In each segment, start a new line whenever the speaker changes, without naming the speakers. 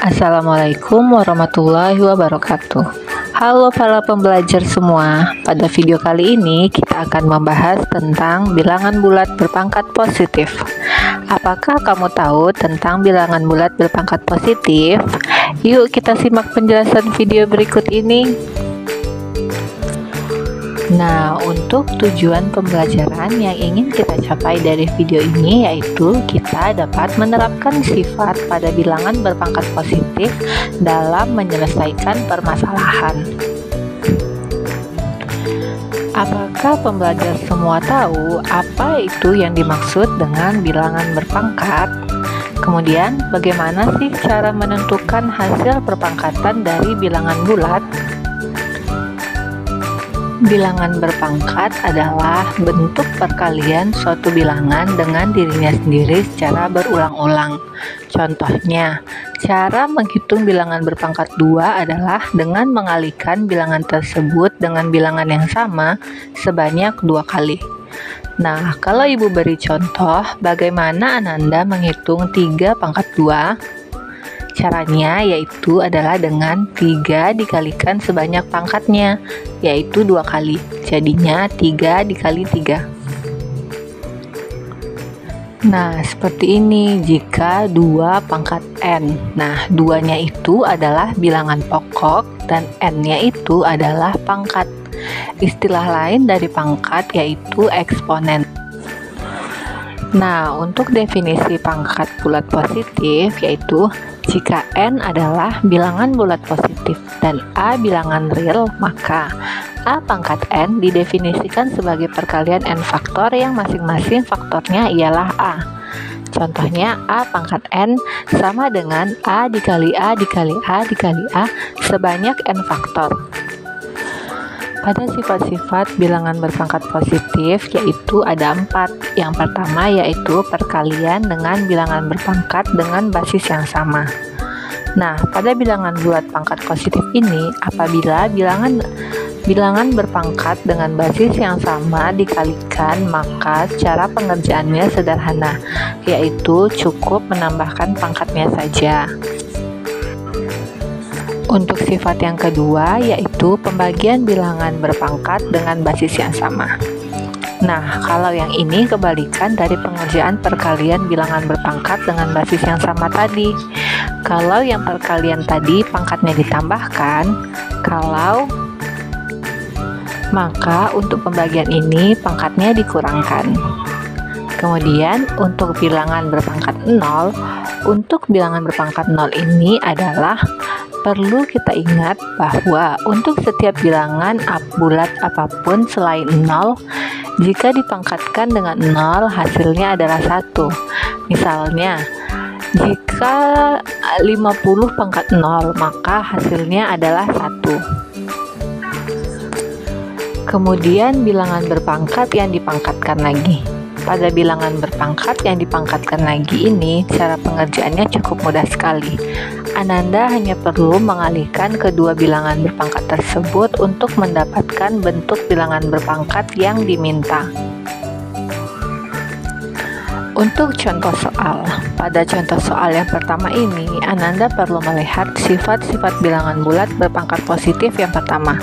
Assalamualaikum warahmatullahi wabarakatuh. Halo para pembelajar semua. Pada video kali ini kita akan membahas tentang bilangan bulat berpangkat positif. Apakah kamu tahu tentang bilangan bulat berpangkat positif? Yuk kita simak penjelasan video berikut ini. Nah, untuk tujuan pembelajaran yang ingin kita capai dari video ini yaitu kita dapat menerapkan sifat pada bilangan berpangkat positif dalam menyelesaikan permasalahan. Apakah pembelajar semua tahu apa itu yang dimaksud dengan bilangan berpangkat? Kemudian, bagaimana sih cara menentukan hasil perpangkatan dari bilangan bulat? Bilangan berpangkat adalah bentuk perkalian suatu bilangan dengan dirinya sendiri secara berulang-ulang. Contohnya, cara menghitung bilangan berpangkat 2 adalah dengan mengalikan bilangan tersebut dengan bilangan yang sama sebanyak 2 kali. Nah, kalau Ibu beri contoh, bagaimana Ananda menghitung 3 pangkat 2? Caranya yaitu adalah dengan 3 dikalikan sebanyak pangkatnya, yaitu 2 kali. Jadinya 3 dikali 3. Nah, seperti ini jika 2 pangkat n. Nah, 2-nya itu adalah bilangan pokok dan n-nya itu adalah pangkat. Istilah lain dari pangkat yaitu eksponen. Nah, untuk definisi pangkat bulat positif yaitu jika n adalah bilangan bulat positif dan a bilangan real, maka a pangkat n didefinisikan sebagai perkalian n faktor yang masing-masing faktornya ialah a. Contohnya, a pangkat n sama dengan a dikali a dikali a dikali a sebanyak n faktor. Pada sifat-sifat bilangan berpangkat positif yaitu ada 4. Yang pertama yaitu perkalian dengan bilangan berpangkat dengan basis yang sama. Nah, pada bilangan bulat pangkat positif ini, apabila bilangan berpangkat dengan basis yang sama dikalikan, maka cara pengerjaannya sederhana, yaitu cukup menambahkan pangkatnya saja. Untuk sifat yang kedua yaitu pembagian bilangan berpangkat dengan basis yang sama. Nah, kalau yang ini kebalikan dari pengerjaan perkalian bilangan berpangkat dengan basis yang sama tadi. Kalau yang perkalian tadi pangkatnya ditambahkan, maka untuk pembagian ini pangkatnya dikurangkan. Kemudian untuk bilangan berpangkat 0, untuk bilangan berpangkat 0 ini adalah perlu kita ingat bahwa untuk setiap bilangan bulat apapun selain 0, jika dipangkatkan dengan 0 hasilnya adalah 1. Misalnya, jika 50 pangkat 0, maka hasilnya adalah 1. Kemudian bilangan berpangkat yang dipangkatkan lagi. Pada bilangan berpangkat yang dipangkatkan lagi ini, cara pengerjaannya cukup mudah sekali. Ananda hanya perlu mengalihkan kedua bilangan berpangkat tersebut untuk mendapatkan bentuk bilangan berpangkat yang diminta. Untuk contoh soal, pada contoh soal yang pertama ini, Ananda perlu melihat sifat-sifat bilangan bulat berpangkat positif yang pertama.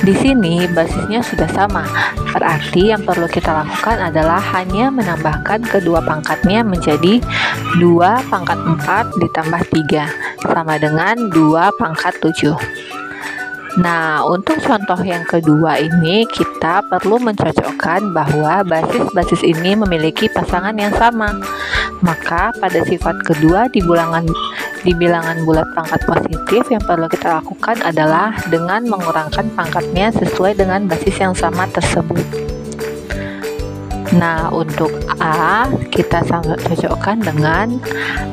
Di sini basisnya sudah sama, berarti yang perlu kita lakukan adalah hanya menambahkan kedua pangkatnya menjadi 2 pangkat 4 ditambah 3, sama dengan 2 pangkat 7. Nah, untuk contoh yang kedua ini kita perlu mencocokkan bahwa basis-basis ini memiliki pasangan yang sama. Maka pada sifat kedua di bilangan bulat pangkat positif yang perlu kita lakukan adalah dengan mengurangkan pangkatnya sesuai dengan basis yang sama tersebut. Nah, untuk A kita cocokkan dengan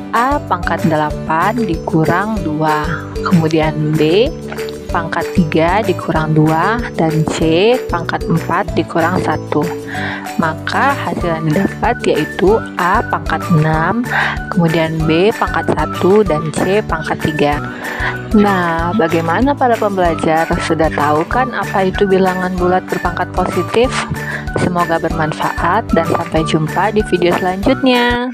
A pangkat 8 dikurang 2. Kemudian B pangkat 3 dikurang 2 dan C pangkat 4 dikurang 1. Maka hasil yang didapat yaitu A pangkat 6, kemudian B pangkat 1 dan C pangkat 3. Nah, bagaimana para pembelajar? Sudah tahu kan apa itu bilangan bulat berpangkat positif? Semoga bermanfaat dan sampai jumpa di video selanjutnya.